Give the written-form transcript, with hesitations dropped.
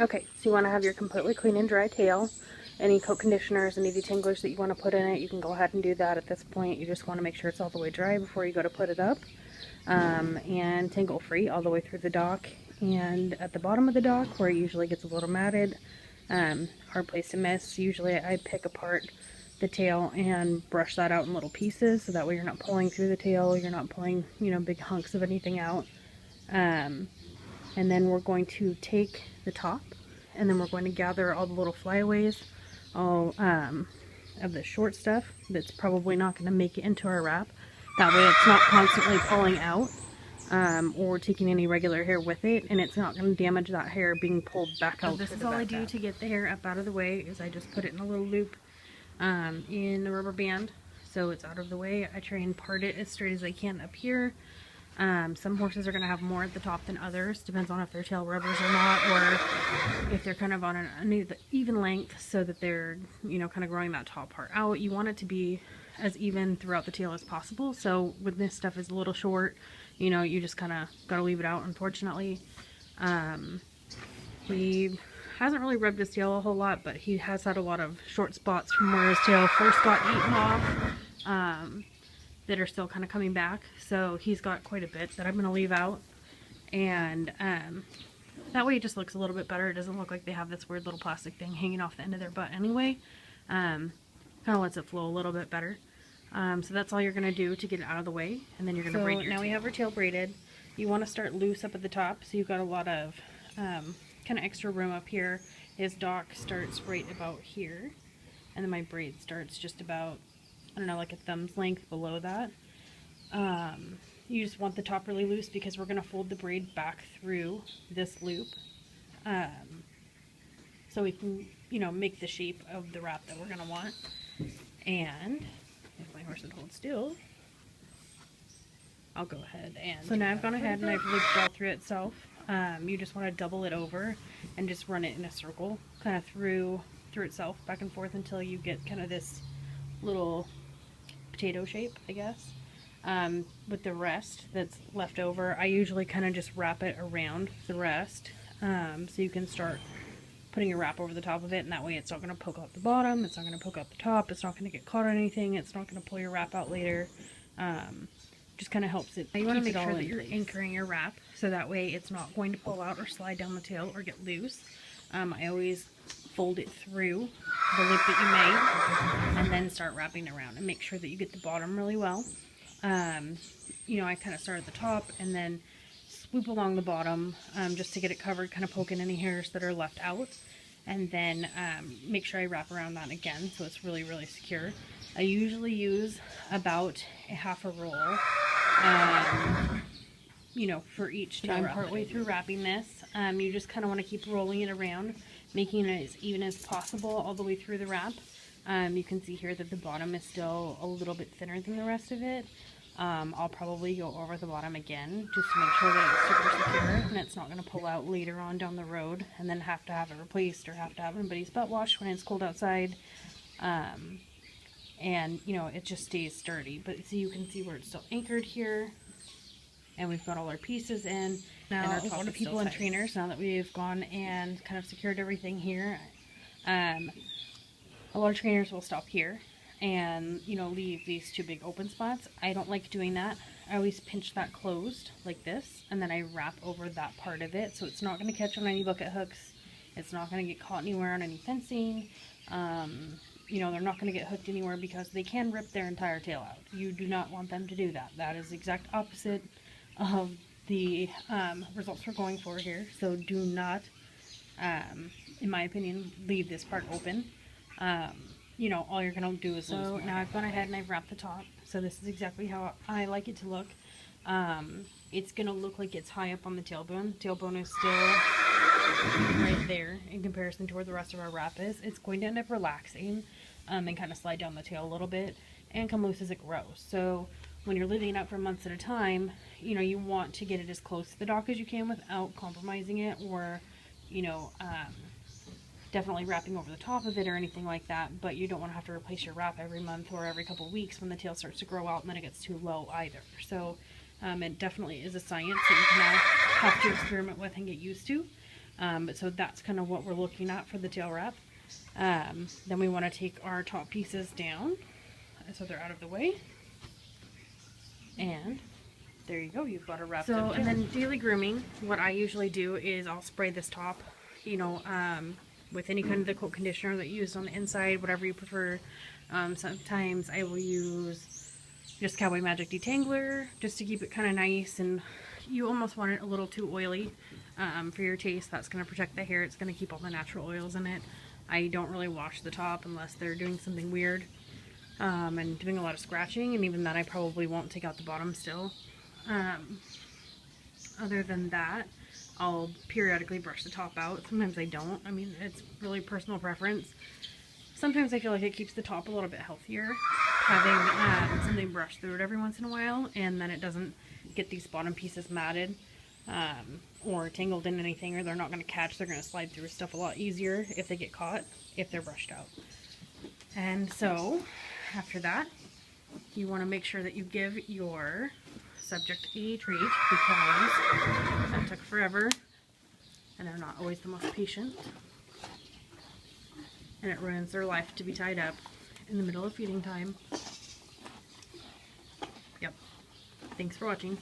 Okay, so you want to have your completely clean and dry tail. Any coat conditioners, any detanglers that you want to put in it, you can go ahead and do that at this point. You just want to make sure it's all the way dry before you go to put it up. And tangle free all the way through the dock. And at the bottom of the dock, where it usually gets a little matted, hard place to miss. Usually I pick apart the tail and brush that out in little pieces, so that way you're not pulling through the tail, you're not pulling, you know, big hunks of anything out. And then we're going to take the top, and then we're going to gather all the little flyaways, all of the short stuff that's probably not going to make it into our wrap. That way it's not constantly pulling out or taking any regular hair with it, and it's not going to damage that hair being pulled back out. So this is all I do to get the hair up out of the way, is I just put it in a little loop in the rubber band so it's out of the way. I try and part it as straight as I can up here. Some horses are going to have more at the top than others, depends on if they're tail rubbers or not, or if they're kind of on an even length, so that they're, you know, kind of growing that top part out. You want it to be as even throughout the tail as possible, so when this stuff is a little short, you know, you just kind of got to leave it out, unfortunately. He hasn't really rubbed his tail a whole lot, but he has had a lot of short spots from where his tail first got eaten off. That are still kind of coming back, so he's got quite a bit that I'm going to leave out, and that way it just looks a little bit better. It doesn't look like they have this weird little plastic thing hanging off the end of their butt anyway. Kind of lets it flow a little bit better. So that's all you're going to do to get it out of the way, and then you're going to braid your tail. Now we have our tail braided. You want to start loose up at the top, so you've got a lot of kind of extra room up here. His dock starts right about here, and then my braid starts just about, I don't know, like a thumb's length below that. You just want the top really loose because we're going to fold the braid back through this loop, so we can, you know, make the shape of the wrap that we're going to want. And if my horse would hold still, I'll go ahead and... So now I've gone ahead and I've looped all through itself. You just want to double it over and just run it in a circle, kind of through itself, back and forth, until you get kind of this little potato shape, I guess. With the rest that's left over, I usually kind of just wrap it around the rest, so you can start putting your wrap over the top of it, and that way it's not going to poke out the bottom, it's not going to poke out the top, it's not going to get caught on anything, it's not going to pull your wrap out later. Just kind of helps it. You want to make sure that you're anchoring your wrap, so that way it's not going to pull out or slide down the tail or get loose. I always fold it through the loop that you made, and then start wrapping around, and make sure that you get the bottom really well. You know, I kind of start at the top and then swoop along the bottom, just to get it covered, kind of poking any hairs that are left out, and then make sure I wrap around that again so it's really, really secure. I usually use about a half a roll, you know, for each tail. I'm partway through wrapping this. You just kind of want to keep rolling it around, making it as even as possible all the way through the wrap. You can see here that the bottom is still a little bit thinner than the rest of it. I'll probably go over the bottom again just to make sure that it's super secure and it's not going to pull out later on down the road and then have to have it replaced or have to have anybody's butt washed when it's cold outside. And, you know, it just stays sturdy. But so you can see where it's still anchored here. And we've got all our pieces in. Now, a lot of people and trainers, now that we've gone and kind of secured everything here, a lot of trainers will stop here and, you know, leave these two big open spots. I don't like doing that. I always pinch that closed like this, and then I wrap over that part of it, so it's not going to catch on any bucket hooks. It's not going to get caught anywhere on any fencing. You know, they're not going to get hooked anywhere because they can rip their entire tail out. You do not want them to do that. That is the exact opposite of the results we're going for here. So do not, in my opinion, leave this part open. You know, all you're going to do is lose more. Now I've gone ahead and I've wrapped the top. So this is exactly how I like it to look. It's going to look like it's high up on the tailbone. The tailbone is still right there in comparison to where the rest of our wrap is. It's going to end up relaxing and kind of slide down the tail a little bit and come loose as it grows. So when you're leaving it out for months at a time, you know, you want to get it as close to the dock as you can without compromising it, or, you know, definitely wrapping over the top of it or anything like that. But you don't want to have to replace your wrap every month or every couple of weeks when the tail starts to grow out and then it gets too low either. So it definitely is a science that you kind of have to experiment with and get used to. So that's kind of what we're looking at for the tail wrap. Then we want to take our top pieces down so they're out of the way. And there you go, you've got a wrap. So, and then daily grooming, what I usually do is I'll spray this top, you know, with any kind of the coat conditioner that you use on the inside, whatever you prefer. Sometimes I will use just Cowboy Magic Detangler just to keep it kind of nice, and you almost want it a little too oily for your taste. That's going to protect the hair. It's going to keep all the natural oils in it. I don't really wash the top unless they're doing something weird and doing a lot of scratching, and even that I probably won't take out the bottom still. Other than that, I'll periodically brush the top out. Sometimes I don't. I mean, it's really personal preference. Sometimes I feel like it keeps the top a little bit healthier, having something brushed through it every once in a while, and then it doesn't get these bottom pieces matted or tangled in anything, or they're not going to catch. They're going to slide through stuff a lot easier if they get caught, if they're brushed out. And so, after that, you want to make sure that you give your subject a treat, because that took forever and they're not always the most patient, and it ruins their life to be tied up in the middle of feeding time. Yep. Thanks for watching.